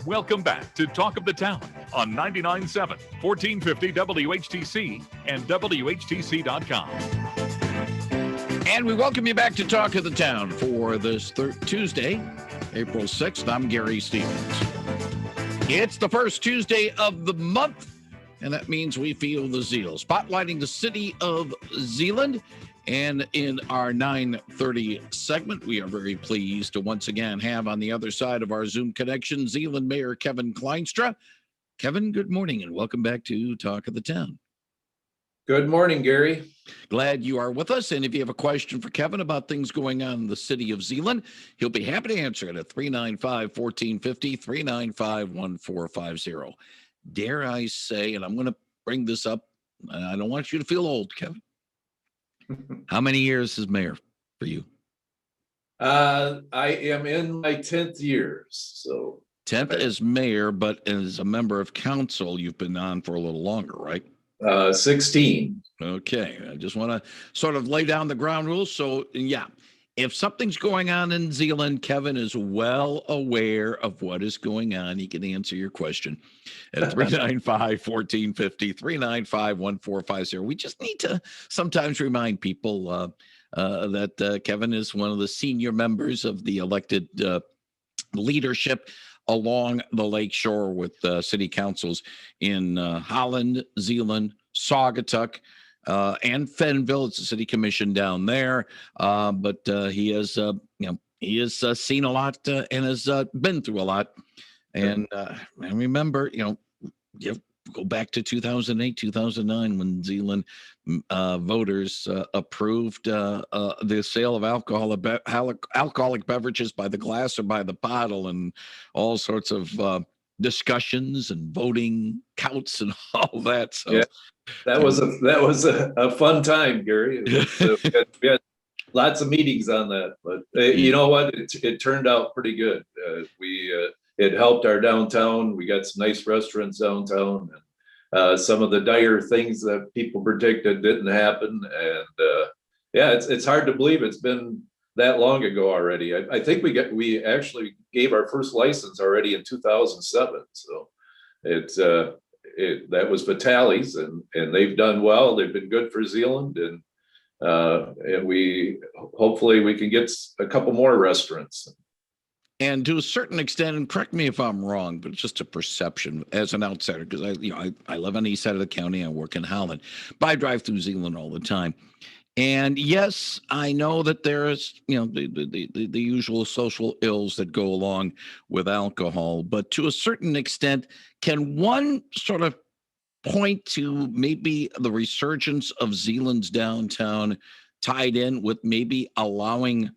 Welcome back to Talk of the Town on 99.7, 1450 WHTC and WHTC.com. And we welcome you back to Talk of the Town for this Tuesday, April 6th. I'm Gary Stevens. It's the first Tuesday of the month, and that means we feel the zeal. Spotlighting the city of Zeeland. And in our 9:30 segment, we are very pleased to once again have on the other side of our Zoom connection, Zeeland Mayor Kevin Klynstra. Kevin, good morning and welcome back to Talk of the Town. Good morning, Gary. Glad you are with us. And if you have a question for Kevin about things going on in the city of Zeeland, he'll be happy to answer it at 395-1450, 395-1450. Dare I say, and I'm going to bring this up, and I don't want you to feel old, Kevin. How many years as mayor for you? I am in my 10th year. So 10th as mayor, but as a member of council, you've been on for a little longer, right? 16. Okay. I just want to sort of lay down the ground rules. So, yeah, if something's going on in Zeeland, Kevin is well aware of what is going on. He can answer your question at 395-1450, 395-1450. We just need to sometimes remind people that Kevin is one of the senior members of the elected leadership along the lake shore with city councils in Holland, Zeeland, Saugatuck, and Fenville. It's a city commission down there, but he has seen a lot and has been through a lot. And remember, you go back to 2008, 2009 when Zeeland voters approved the sale of alcoholic beverages by the glass or by the bottle, and all sorts of discussions and voting counts and all that. So. Yeah. That was a fun time, Gary. We had lots of meetings on that, but you know what? It turned out pretty good. It helped our downtown. We got some nice restaurants downtown, and some of the dire things that people predicted didn't happen. And it's hard to believe it's been that long ago already. I think we actually gave our first license already in 2007. So that was Vitalis, and they've done well. They've been good for Zeeland, and we hopefully we can get a couple more restaurants. And to a certain extent, and correct me if I'm wrong, but it's just a perception as an outsider, because I live on the east side of the county, I work in Holland, but I drive through Zeeland all the time. And yes, I know that there is, the usual social ills that go along with alcohol, but to a certain extent, can one sort of point to maybe the resurgence of Zeeland's downtown tied in with maybe allowing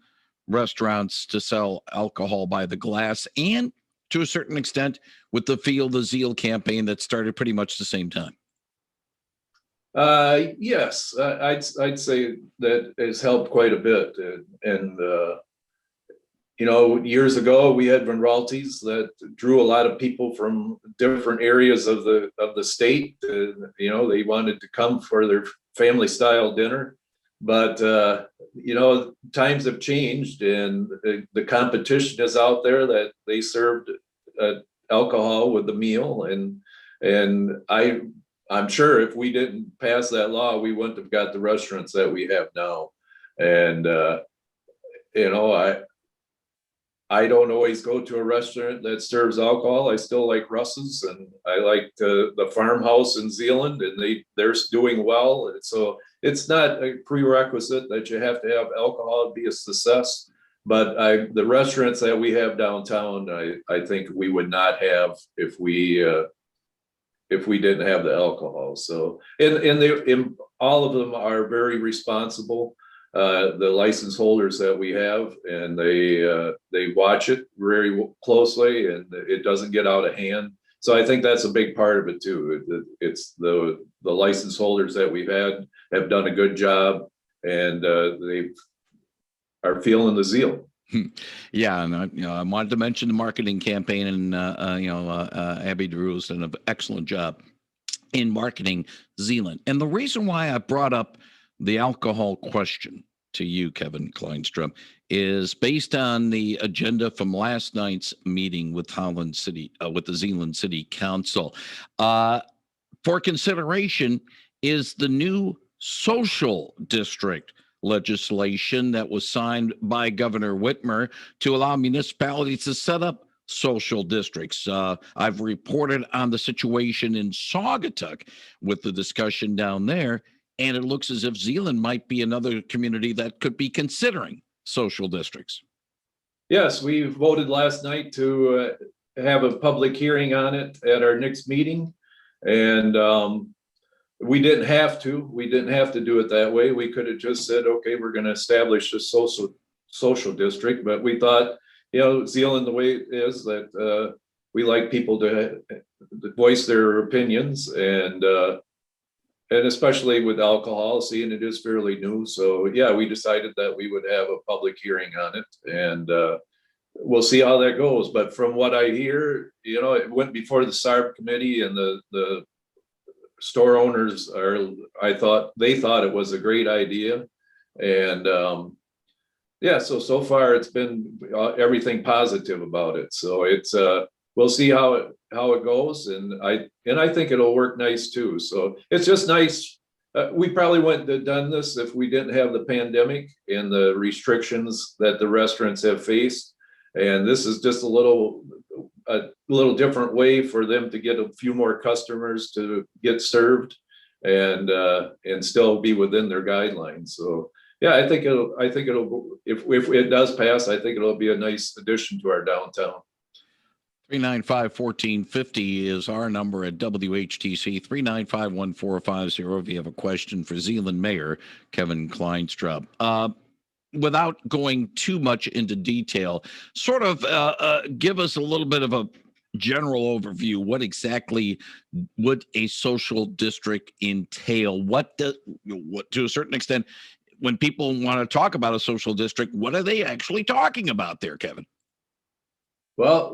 restaurants to sell alcohol by the glass, and to a certain extent with the Feel the Zeal campaign that started pretty much the same time? Yes, I'd say that has helped quite a bit. And years ago we had Ralties that drew a lot of people from different areas of the state. They wanted to come for their family style dinner, but times have changed, and the competition is out there that they served alcohol with the meal, and I'm sure if we didn't pass that law, we wouldn't have got the restaurants that we have now. And I don't always go to a restaurant that serves alcohol. I still like Russ's, and I like the farmhouse in Zeeland, and they're doing well. And so it's not a prerequisite that you have to have alcohol to be a success. But the restaurants that we have downtown, I think we would not have if we didn't have the alcohol. So and all of them are very responsible. The license holders that we have, and they watch it very closely, and it doesn't get out of hand. So I think that's a big part of it too. It's the license holders that we've had have done a good job, and they are feeling the zeal. Yeah, and I wanted to mention the marketing campaign, and Abby DeRue's done an excellent job in marketing Zeeland. And the reason why I brought up the alcohol question to you, Kevin Klynstra, is based on the agenda from last night's meeting with Holland City, with the Zeeland City Council. For consideration is the new social district legislation that was signed by Governor Whitmer to allow municipalities to set up social districts. I've reported on the situation in Saugatuck with the discussion down there, and it looks as if Zeeland might be another community that could be considering social districts. Yes, we voted last night to have a public hearing on it at our next meeting. And we didn't have to. We didn't have to do it that way. We could have just said, okay, we're going to establish a social district. But we thought, Zeeland, the way it is that we like people to voice their opinions, and especially with alcohol, seeing it is fairly new. So yeah, we decided that we would have a public hearing on it, and we'll see how that goes. But from what I hear, it went before the SARB committee, and the store owners they thought it was a great idea. And so far it's been everything positive about it. So it's we'll see how it goes, and I think it'll work nice too. So it's just nice. We probably wouldn't have done this if we didn't have the pandemic and the restrictions that the restaurants have faced. And this is just a little different way for them to get a few more customers to get served, and still be within their guidelines. So yeah, I think it'll if it does pass, I think it'll be a nice addition to our downtown. 395-1450 is our number at WHTC, 395-1450 if you have a question for Zeeland Mayor Kevin Klynstra. Without going too much into detail, sort of give us a little bit of a general overview. What exactly would a social district entail? What to a certain extent, when people want to talk about a social district, what are they actually talking about there, Kevin? Well,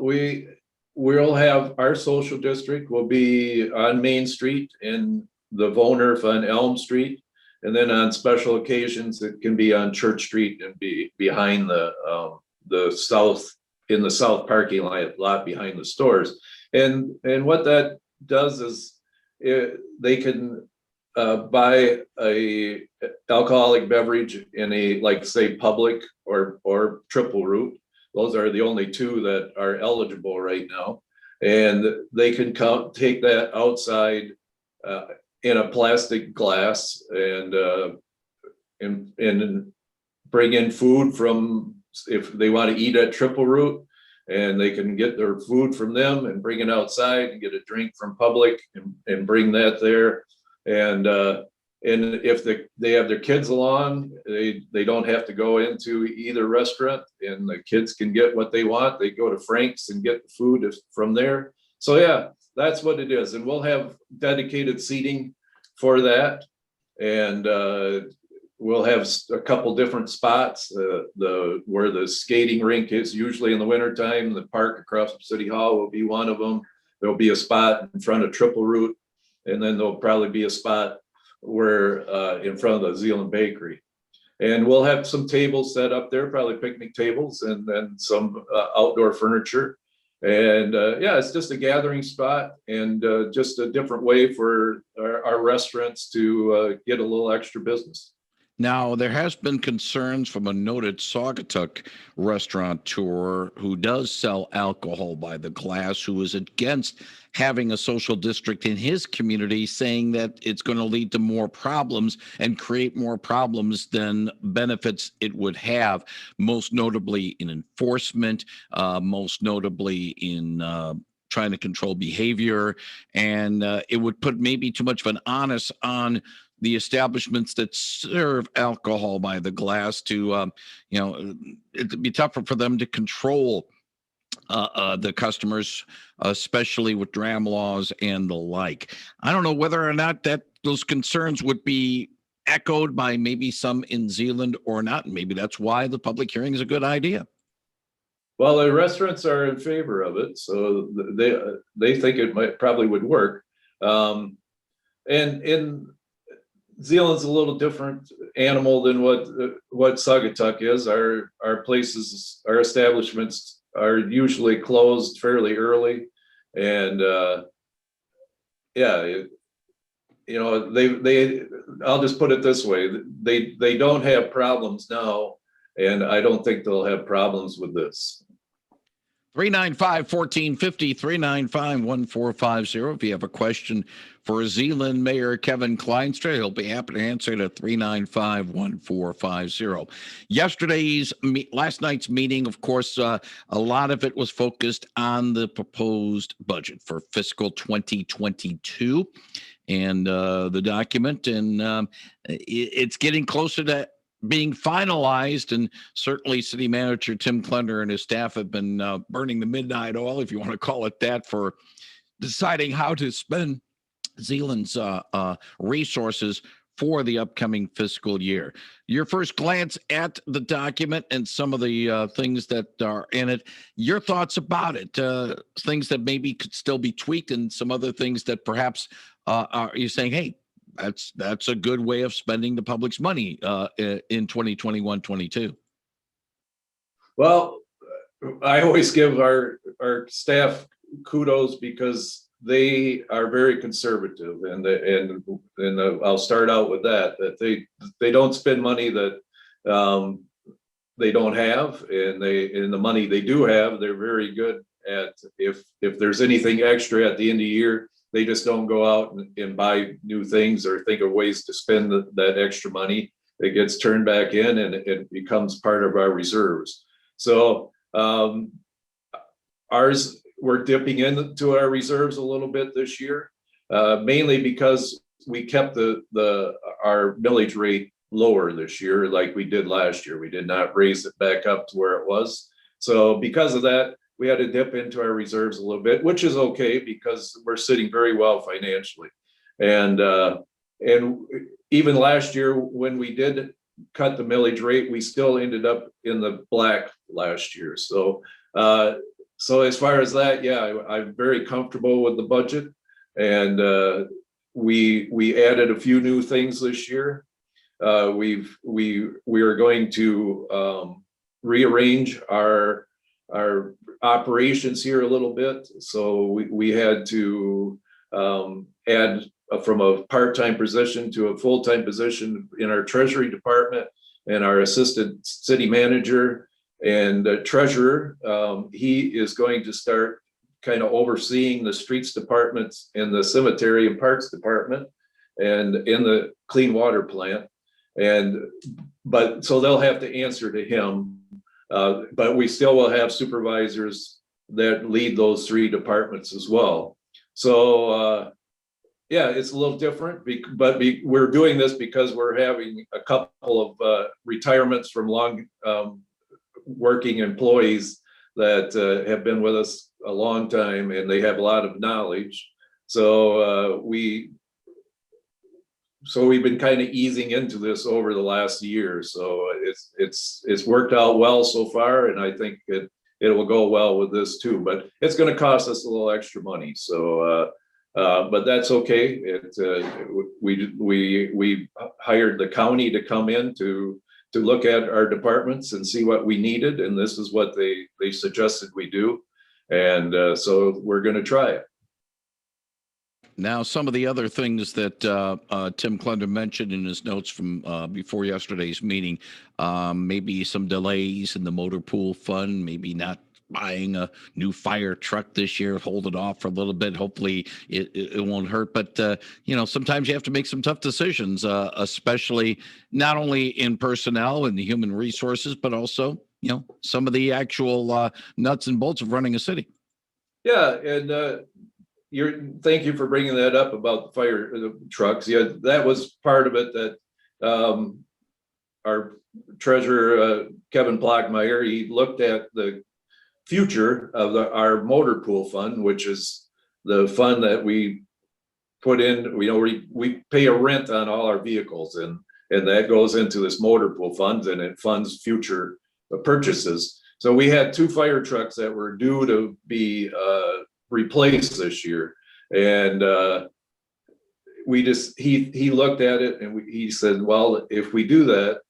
we'll have our social district will be on Main Street, and the Vonerf on Elm Street. And then on special occasions, it can be on Church Street and be behind the south, in the south parking lot behind the stores. And what that does is they can buy a alcoholic beverage in a, like, say, Public or Triple Root. Those are the only two that are eligible right now. And they can take that outside in a plastic glass, and bring in food from, if they want to eat at Triple Root, and they can get their food from them and bring it outside and get a drink from Public and bring that there. And if they have their kids along, they don't have to go into either restaurant, and the kids can get what they want. They go to Frank's and get the food from there. So yeah, that's what it is. And we'll have dedicated seating for that. And we'll have a couple different spots, where the skating rink is usually in the wintertime. The park across from City Hall will be one of them. There'll be a spot in front of Triple Root, and then there'll probably be a spot where in front of the Zeeland Bakery. And we'll have some tables set up there, probably picnic tables, and then some outdoor furniture. And yeah, it's just a gathering spot, and just a different way for our restaurants to get a little extra business. Now, there has been concerns from a noted Saugatuck restaurateur who does sell alcohol by the glass, who is against having a social district in his community, saying that it's going to lead to more problems and create more problems than benefits it would have, most notably in enforcement, most notably in trying to control behavior. And it would put maybe too much of an onus on the establishments that serve alcohol by the glass to, it'd be tougher for them to control the customers, especially with dram laws and the like. I don't know whether or not that those concerns would be echoed by maybe some in Zeeland or not. And maybe that's why the public hearing is a good idea. Well, the restaurants are in favor of it, so they think it probably would work. And Zeeland's a little different animal than what Saugatuck is. Our places, our establishments are usually closed fairly early, and yeah, you know, they I'll just put it this way: they don't have problems now, and I don't think they'll have problems with this. 395-1450, 395-1450. If you have a question for Zeeland Mayor Kevin Klynstra, he'll be happy to answer it at 395-1450. Last night's meeting, of course, a lot of it was focused on the proposed budget for fiscal 2022 and the document. And it's getting closer to being finalized, and certainly City Manager Tim Klynstra and his staff have been burning the midnight oil, if you want to call it that, for deciding how to spend Zeeland's resources for the upcoming fiscal year. Your first glance at the document and some of the things that are in it, your thoughts about it, things that maybe could still be tweaked, and some other things that perhaps are you saying, hey, that's a good way of spending the public's money in 2021-22. Well, I always give our staff kudos because they are very conservative, and I'll start out with that they don't spend money that they don't have, and the money they do have, they're very good at. If there's anything extra at the end of the year, they just don't go out and buy new things or think of ways to spend that extra money. It gets turned back in, and it becomes part of our reserves. So we're dipping into our reserves a little bit this year, mainly because we kept our millage rate lower this year like we did last year. We did not raise it back up to where it was. So because of that, we had to dip into our reserves a little bit, which is okay because we're sitting very well financially. And even last year, when we did cut the millage rate, we still ended up in the black last year. So as far as that, yeah, I'm very comfortable with the budget, and we added a few new things this year. We are going to rearrange our operations here a little bit. So we had to add from a part-time position to a full-time position in our treasury department, and our assistant city manager and treasurer. He is going to start kind of overseeing the streets departments and the cemetery and parks department and in the clean water plant. But so they'll have to answer to him. But we still will have supervisors that lead those three departments as well. So yeah, it's a little different, but we're doing this because we're having a couple of retirements from long working employees that have been with us a long time, and they have a lot of knowledge. So we've been kind of easing into this over the last year. So it's worked out well so far, and I think it will go well with this too. But it's going to cost us a little extra money. So but that's okay. We hired the county to come in to look at our departments and see what we needed, and this is what they suggested we do, and so we're going to try it. Now, some of the other things that Tim Klynstra mentioned in his notes from before yesterday's meeting, maybe some delays in the motor pool fund, maybe not buying a new fire truck this year, hold it off for a little bit. Hopefully it won't hurt. But, sometimes you have to make some tough decisions, especially not only in personnel and the human resources, but also, some of the actual nuts and bolts of running a city. Yeah. And thank you for bringing that up about the trucks. Yeah, that was part of it that our treasurer, Kevin Blockmeyer, he looked at the future of our motor pool fund, which is the fund that we put in. We pay a rent on all our vehicles, and that goes into this motor pool fund, and it funds future purchases. So we had 2 fire trucks that were due to be replaced this year, and he looked at it and he said, well, if we do that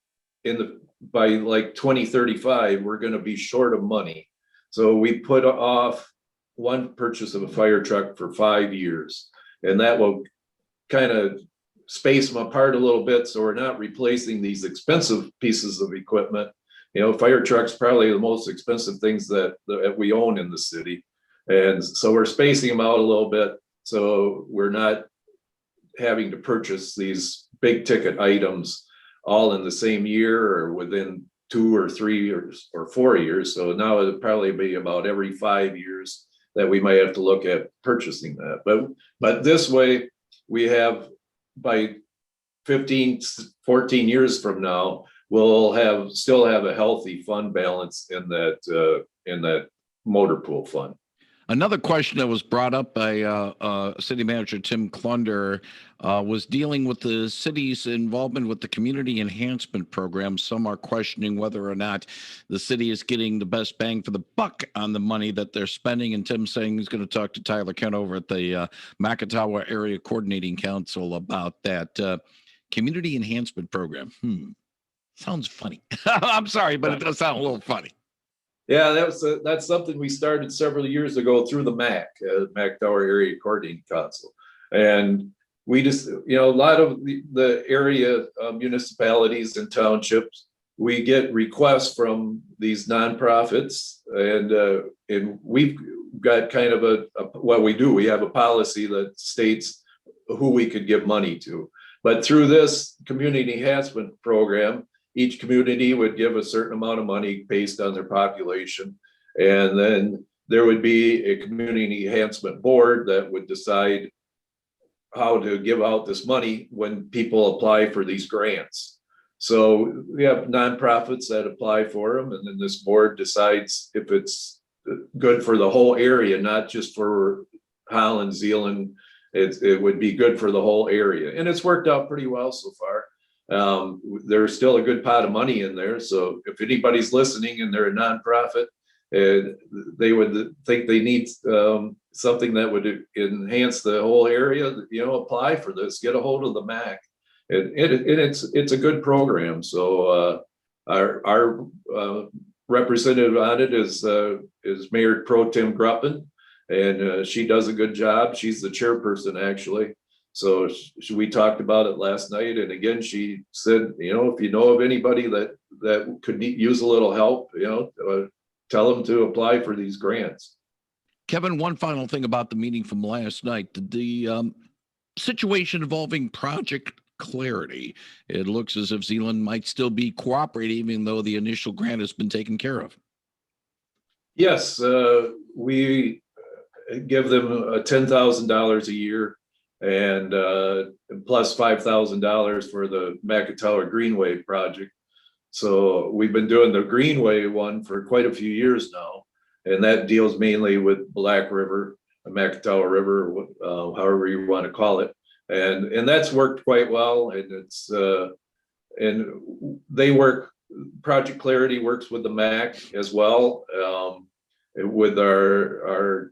by like 2035, we're going to be short of money. So we put off one purchase of a fire truck for 5 years, and that will kind of space them apart a little bit. So we're not replacing these expensive pieces of equipment. Fire trucks probably the most expensive things that we own in the city. And so we're spacing them out a little bit. So we're not having to purchase these big ticket items all in the same year or within 2 or 3 years or 4 years. So now it'll probably be about every 5 years that we might have to look at purchasing that. But this way we have, by 15, 14 years from now, we'll still have a healthy fund balance in that motor pool fund. Another question that was brought up by City Manager Tim Klynstra was dealing with the city's involvement with the community enhancement program. Some are questioning whether or not the city is getting the best bang for the buck on the money that they're spending. And Tim's saying he's going to talk to Tyler Kent over at the Macatawa Area Coordinating Council about that community enhancement program. Sounds funny. I'm sorry, but it does sound a little funny. Yeah, that's something we started several years ago through the Macatawa Area Coordinating Council. And we just, a lot of the area municipalities and townships, we get requests from these nonprofits, and we've got kind of we have a policy that states who we could give money to. But through this community enhancement program, each community would give a certain amount of money based on their population. And then there would be a community enhancement board that would decide how to give out this money when people apply for these grants. So we have nonprofits that apply for them, and then this board decides if it's good for the whole area, not just for Holland, Zeeland. It would be good for the whole area. And it's worked out pretty well so far. There's still a good pot of money in there. So if anybody's listening and they're a nonprofit and they would think they need something that would enhance the whole area, apply for this, get a hold of the MAC. And it's a good program. So our representative on it is Mayor Pro Tem Gruppen, and she does a good job. She's the chairperson, actually. So we talked about it last night, and again, she said, if you know of anybody that could use a little help, tell them to apply for these grants. Kevin, one final thing about the meeting from last night, the situation involving Project Clarity. It looks as if Zeeland might still be cooperating, even though the initial grant has been taken care of. Yes, we give them $10,000 a year. And plus $5,000 for the Macatawa Greenway project. So we've been doing the Greenway one for quite a few years now, and that deals mainly with Black River, Macatawa River, however you want to call it, and that's worked quite well. And it's and they work. Project Clarity works with the MAC as well, with our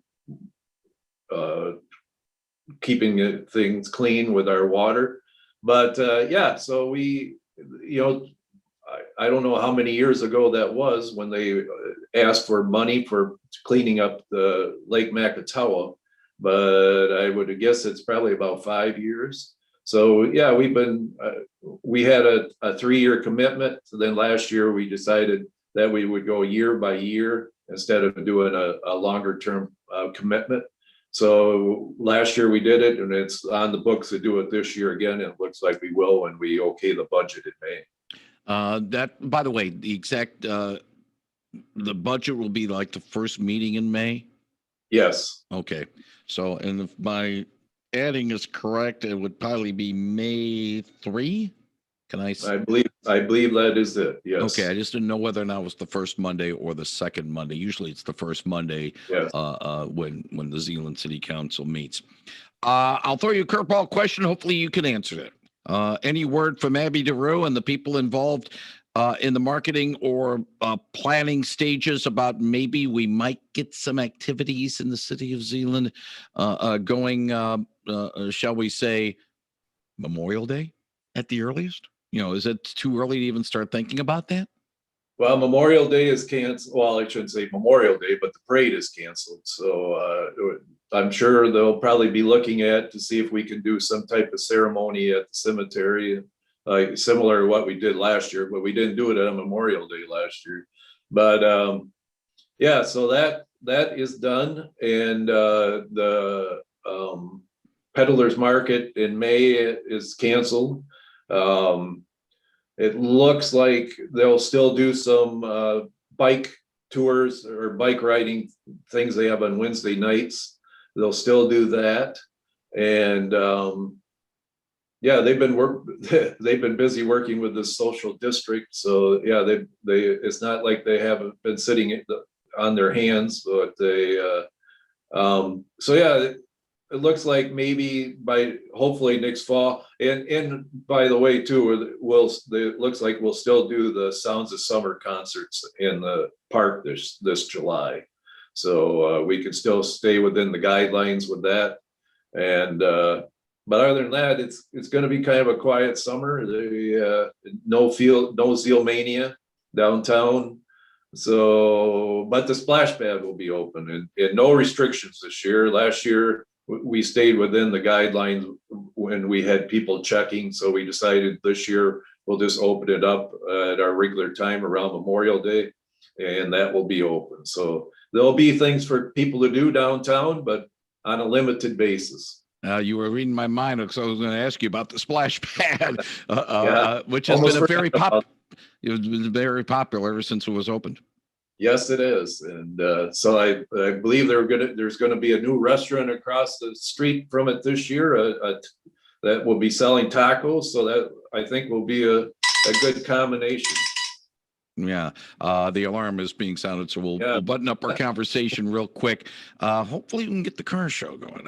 keeping things clean with our water. But so we, I don't know how many years ago that was when they asked for money for cleaning up the Lake Macatawa, but I would guess it's probably about 5 years. So yeah, we had a 3-year commitment. So then last year we decided that we would go year by year instead of doing a longer term commitment. So last year we did it, and it's on the books to do it this year again. It looks like we will when we okay the budget in May. That, by the way, the exact the budget will be like the first meeting in May. Yes. Okay. So, and if my adding is correct, it would probably be May 3. Can I? I believe that is it. Yes. Okay. I just didn't know whether or not it was the first Monday or the second Monday. Usually it's the first Monday. Yes. When the Zeeland City Council meets. I'll throw you a curveball question. Hopefully you can answer it. Any word from Abby DeRue and the people involved in the marketing or planning stages about maybe we might get some activities in the city of Zeeland going, shall we say, Memorial Day at the earliest? Is it too early to even start thinking about that? Well, Memorial Day is canceled. Well, I shouldn't say Memorial Day, but the parade is canceled. So I'm sure they'll probably be looking at to see if we can do some type of ceremony at the cemetery, like similar to what we did last year, but we didn't do it on Memorial Day last year. But yeah, so that is done, and the Peddler's Market in May is canceled. It looks like they'll still do some bike tours or bike riding things they have on Wednesday nights. They'll still do that, and yeah, they've been busy working with the social district. So yeah, they it's not like they haven't been sitting on their hands, but so yeah. It looks like maybe hopefully next fall, and by the way too, it looks like we'll still do the Sounds of Summer concerts in the park this July, so we can still stay within the guidelines with that. And but other than that, it's going to be kind of a quiet summer. No Zeeland downtown. So, but the splash pad will be open, and no restrictions this year. Last year, we stayed within the guidelines when we had people checking. So we decided this year we'll just open it up at our regular time around Memorial Day, and that will be open. So there'll be things for people to do downtown, but on a limited basis. You were reading my mind, because I was going to ask you about the splash pad, which has been it was very popular ever since it was opened. Yes, it is. And so I believe there's going to be a new restaurant across the street from it this year that will be selling tacos. So that I think will be a good combination. Yeah, the alarm is being sounded, so we'll button up our conversation real quick. Hopefully we can get the car show going.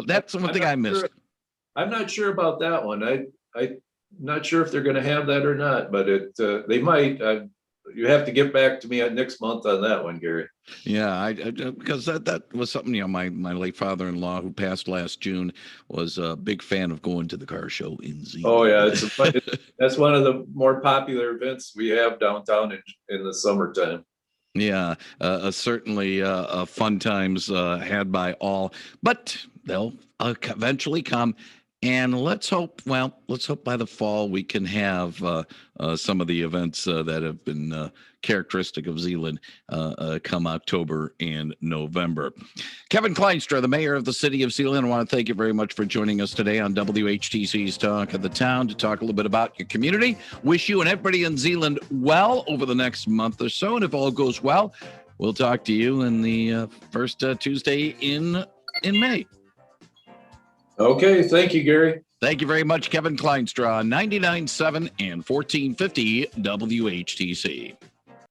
That's one thing I missed. I'm not sure about that one. I'm not sure if they're going to have that or not, but they might. You have to get back to me next month on that one, Gary. Yeah, because that was something, my late father-in-law, who passed last June, was a big fan of going to the car show in Zeeland. Oh yeah, that's one of the more popular events we have downtown in the summertime. Yeah, certainly fun times had by all, but they'll eventually come. And let's hope by the fall we can have some of the events that have been characteristic of Zeeland come October and November. Kevin Klynstra, the mayor of the city of Zeeland, I want to thank you very much for joining us today on WHTC's Talk of the Town to talk a little bit about your community. Wish you and everybody in Zeeland well over the next month or so. And if all goes well, we'll talk to you in the first Tuesday in May. Okay, thank you, Gary. Thank you very much, Kevin Klynstra, 99.7 and 1450 WHTC.